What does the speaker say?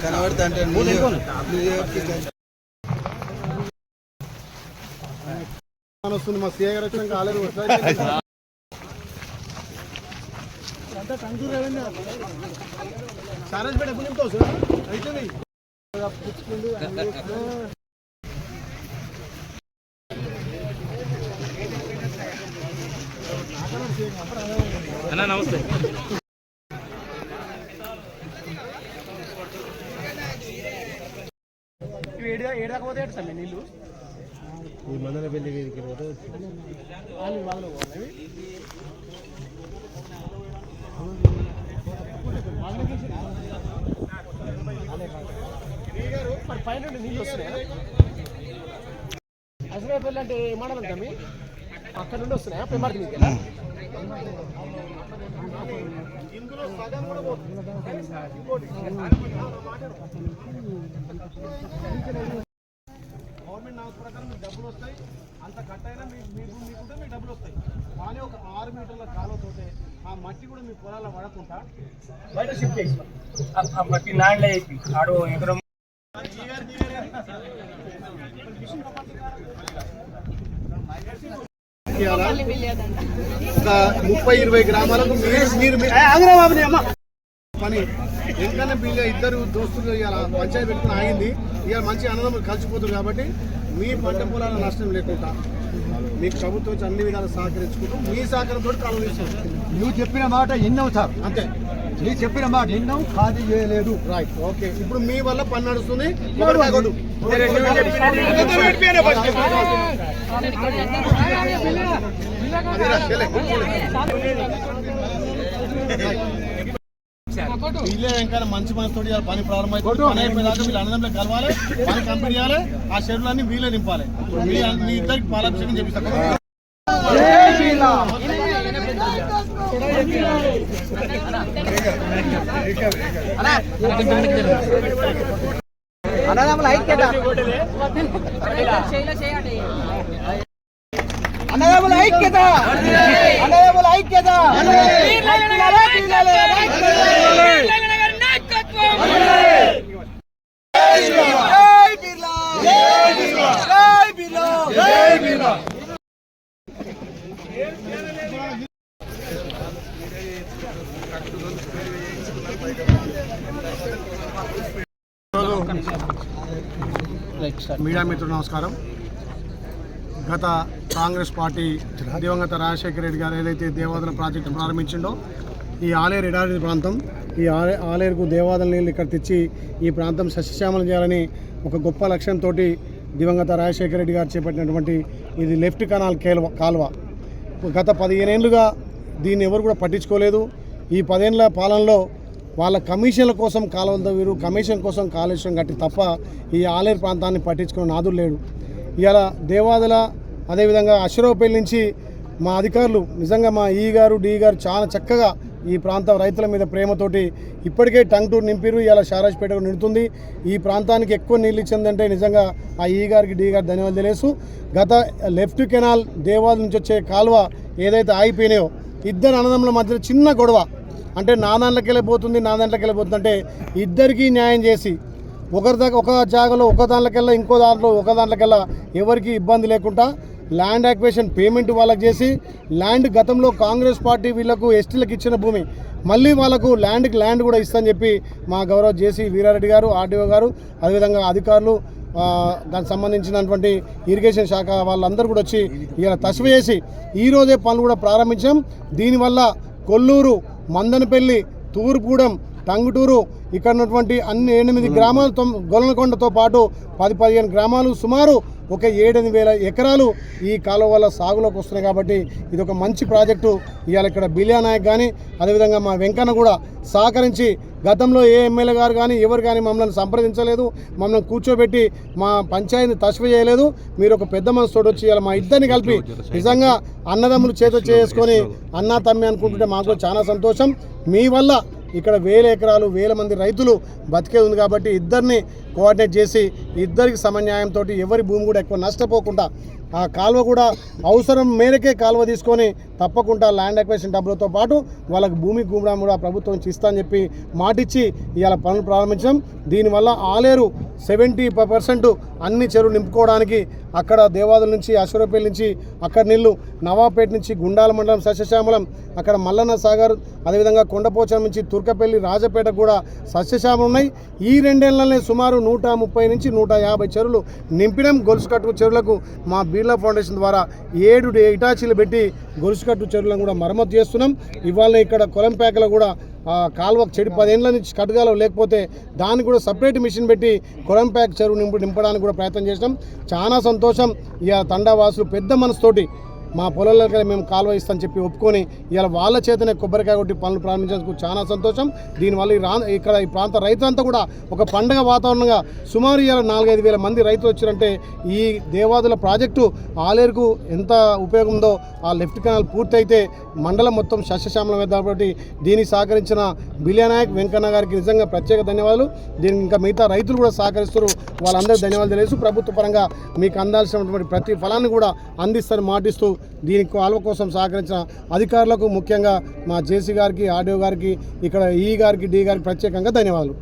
కనబడతా అంటే వస్తుంది మా సీఏ గారు వచ్చినాక ఆలేదు సారాజ్పేట ఎప్పుడు నింపుతావు సార్ అయితే అన్నా నమస్తే. ఏడాకపోతే సార్ నీళ్ళు ఈ మందల పెళ్లి వీరికి పోతే వాళ్ళు మరి పైన నీళ్ళు వస్తున్నాయా? అసలు పెళ్ళి అంటే ఏమన్నా తమ్మి అక్కడ నుండి వస్తున్నాయా? పెమార్కి మీకు ఇందులో సగం కూడా గవర్నమెంట్ నామ్స్ ప్రకారం మీకు డబ్బులు వస్తాయి. అంత కట్ అయినా మీకుంటే మీకు డబ్బులు వస్తాయి. కానీ ఒక 6 మీటర్ల కాలువతోటే ఆ మట్టి కూడా మీ పొలాల్లో పడకుండా బయట షిఫ్ట్ చేసి మట్టి ల్యాండ్లో వేసి ఆడు ఎకరం 30-20 గ్రామాలకు పని ఎందుకన్నా వీళ్ళ ఇద్దరు దోస్తులు ఇవాళ పంచాయతీ పెట్టుకుని ఆగింది. ఇవాళ మంచి అన్నదమ్ములు కలిసిపోతుంది కాబట్టి మీ పంట పొలాల నష్టం లేకుండా మీకు ప్రభుత్వం వచ్చి అన్ని విధాలు సహకరించుకుంటూ మీ సహకారంతో కాలం తీసుకుంటాం. నువ్వు చెప్పిన మాట విన్నావు సార్, అంతే. నువ్వు చెప్పిన మాట విన్నావు, ఖాళీ చేయలేదు. Right, okay. ఇప్పుడు మీ వల్ల పని నడుస్తుంది. వీళ్ళే ఇంకా మంచి మనసుతో పని ప్రారంభమైంది. పని అయిపోయేదాకా వీళ్ళు అన్నదంలో కలవాలి, పని కంప్లీట్ చేయాలి, ఆ షెడ్యూల్ వీళ్ళే నింపాలి. మీ ఇద్దరికి పాలాభిషేకం చేపిస్తారు. అన్నదమ్ముల ఐక్యత, అన్నదమ్ముల ఐక్యత, అన్నదమ్ముల ఐక్యత. మీడియా మిత్రులు నమస్కారం. గత కాంగ్రెస్ పార్టీ దివంగత రాజశేఖర రెడ్డి గారు ఏదైతే దేవాదుల ప్రాజెక్టు ప్రారంభించిండో ఈ ఆలేరు ఎడారి ప్రాంతం, ఈ ఆలేరుకు దేవాదుల నీళ్ళు ఇక్కడ తెచ్చి ఈ ప్రాంతం సస్యశ్యామలం చేయాలని ఒక గొప్ప లక్ష్యంతో దివంగత రాజశేఖర రెడ్డి గారు చేపట్టినటువంటి ఇది లెఫ్ట్ కెనాల్ కాలువ. గత 15 ఏళ్ళుగా దీన్ని ఎవరు కూడా పట్టించుకోలేదు. ఈ 10 ఏళ్ళ పాలనలో వాళ్ళ కమిషన్ల కోసం కాలువలు తవ్విరు, కమిషన్ కోసం కాళేశ్వరం కట్టి తప్ప ఈ ఆలేరు ప్రాంతాన్ని పట్టించుకున్న నాదులు లేడు. ఇవాళ దేవాదుల అదేవిధంగా అశ్వరావుపల్లి నుంచి మా అధికారులు నిజంగా మా ఈ గారు డి గారు చాలా చక్కగా ఈ ప్రాంత రైతుల మీద ప్రేమతోటి ఇప్పటికే టంగ్ టూర్ నింపిరు. ఇవాళ షారాజ్పేటకు నిండుతుంది. ఈ ప్రాంతానికి ఎక్కువ నీళ్ళు ఇచ్చిందంటే నిజంగా ఆ ఈ గారికి డి గారు ధన్యవాదాలు తెలియసు. గత లెఫ్ట్ కెనాల్ దేవాదుల నుంచి వచ్చే కాలువ ఏదైతే ఆగిపోయినాయో ఇద్దరు అన్నదమ్ముల మధ్య చిన్న గొడవ, అంటే నా దాంట్లోకి వెళ్ళిపోతుంది అంటే ఇద్దరికీ న్యాయం చేసి ఒక జాగాలో ఒక దాంట్లోకెళ్ళా ఇంకో దాంట్లో ఒక దాంట్లోకెళ్ళా ఎవరికి ఇబ్బంది లేకుండా ల్యాండ్ యాక్వేషన్ పేమెంట్ వాళ్ళకి చేసి ల్యాండ్ గతంలో కాంగ్రెస్ పార్టీ వీళ్లకు ఎస్టీలకు ఇచ్చిన భూమి మళ్ళీ వాళ్ళకు ల్యాండ్ కూడా ఇస్తామని చెప్పి మా గౌరవ జేసీ వీరారెడ్డి గారు, ఆర్డీఓ గారు, అదేవిధంగా అధికారులు, దానికి సంబంధించినటువంటి ఇరిగేషన్ శాఖ వాళ్ళందరూ కూడా వచ్చి ఇలా తస్వ చేసి ఈరోజే పనులు కూడా ప్రారంభించాం. దీనివల్ల కొల్లూరు, మందనపల్లి, తూర్పుగూడెం, టంగుటూరు ఇక్కడ ఉన్నటువంటి అన్ని 8 గ్రామాలు, గొల్లనకొండతో పాటు 10-15 గ్రామాలు, సుమారు ఒక 7-8 ఎకరాలు ఈ కాలువ వల్ల సాగులోకి వస్తున్నాయి. కాబట్టి ఇది ఒక మంచి ప్రాజెక్టు. ఇవాళ ఇక్కడ బిలియా నాయక్ కానీ అదేవిధంగా మా వెంకన్న కూడా సహకరించి గతంలో ఏ ఎమ్మెల్యే గారు కానీ ఎవరు కానీ మమ్మల్ని సంప్రదించలేదు, మమ్మల్ని కూర్చోబెట్టి మా పంచాయతీని తస్వ చేయలేదు. మీరు ఒక పెద్ద మనసుతో వచ్చి ఇవాళ మా ఇద్దరిని కలిపి నిజంగా అన్నదమ్ములు చేత చేసుకొని అన్నా తమ్మి అనుకుంటుంటే మాకు చాలా సంతోషం. మీ వల్ల ఇక్కడ 1000 ఎకరాలు 1000 మంది రైతులు బతికే ఉంది కాబట్టి ఇద్దరిని కోఆర్డినేట్ చేసి ఇద్దరికి సమన్యాయంతో ఎవరి భూమి కూడా ఎక్కువ నష్టపోకుండా ఆ కాలువ కూడా అవసరం మేరకే కాలువ తీసుకొని తప్పకుండా ల్యాండ్ అక్విజిషన్ డబ్బులతో పాటు వాళ్ళకి భూమి కూడా ప్రభుత్వం నుంచి ఇస్తా అని చెప్పి మాటిచ్చి ఇవాళ పనులు ప్రారంభించాం. దీనివల్ల ఆలేరు 70% అన్ని చెరువులు నింపుకోవడానికి అక్కడ దేవాదుల నుంచి అశ్వరపల్లి నుంచి అక్కడ నీళ్ళు నవాపేట నుంచి గుండాల మండలం సస్యశ్యామలం అక్కడ మల్లన్న సాగర్ అదేవిధంగా కొండపోచం నుంచి తుర్కపల్లి రాజపేట కూడా సస్యశ్యామలం ఉన్నాయి. ఈ 2 ఏళ్లనే సుమారు 130 నుంచి 150 చెరువులు నింపినాం. గొలుసుకట్టు చెరువులకు మా బిర్లా ఫౌండేషన్ ద్వారా 7 ఇటాచీలు పెట్టి గొలుసుకట్టు చెరువులను కూడా మరమ్మతు చేస్తున్నాం. ఇవాళ ఇక్కడ కొలంపేకలో కూడా కాలువ చెడు 10 ఏళ్ళ నుంచి కట్టుగాలో లేకపోతే దానికి కూడా సపరేట్ మిషన్ పెట్టి కొలంపేక చెరువు నింపడానికి కూడా ప్రయత్నం చేసినాం. చాలా సంతోషం. ఇవాళ తండావాసులు పెద్ద మనసుతోటి మా పొలాలకి మేము కాలువ ఇస్తామని చెప్పి ఒప్పుకొని ఇవాళ వాళ్ళ చేతనే కొబ్బరికాయ కొట్టి పనులు ప్రారంభించేందుకు చాలా సంతోషం. దీనివల్ల ఇక్కడ ఈ ప్రాంత రైతులంతా కూడా ఒక పండుగ వాతావరణంగా సుమారు ఇవాళ 4-5 వేల మంది రైతులు వచ్చారంటే ఈ దేవాదుల ప్రాజెక్టు ఆలేరుకు ఎంత ఉపయోగం ఉందో ఆ లెఫ్ట్ కెనాల్ పూర్తయితే మండలం మొత్తం సస్యశ్యామలం కాబట్టి దీనికి సహకరించిన బిలియనాయక్ వెంకన్న గారికి నిజంగా ప్రత్యేక ధన్యవాదాలు. దీనికి ఇంకా మిగతా రైతులు కూడా సహకరిస్తారు, వాళ్ళందరికీ ధన్యవాదాలు తెలియజేస్తూ ప్రభుత్వ పరంగా మీకు అందాల్సినటువంటి ప్రతి ఫలాన్ని కూడా అందిస్తారని మాటిస్తూ దీనికి కాలువ కోసం సహకరించిన అధికారులకు ముఖ్యంగా మా జేసీ గారికి, ఆర్డీఓ గారికి, ఇక్కడ ఈ గారికి, డి గారికి ప్రత్యేకంగా ధన్యవాదాలు.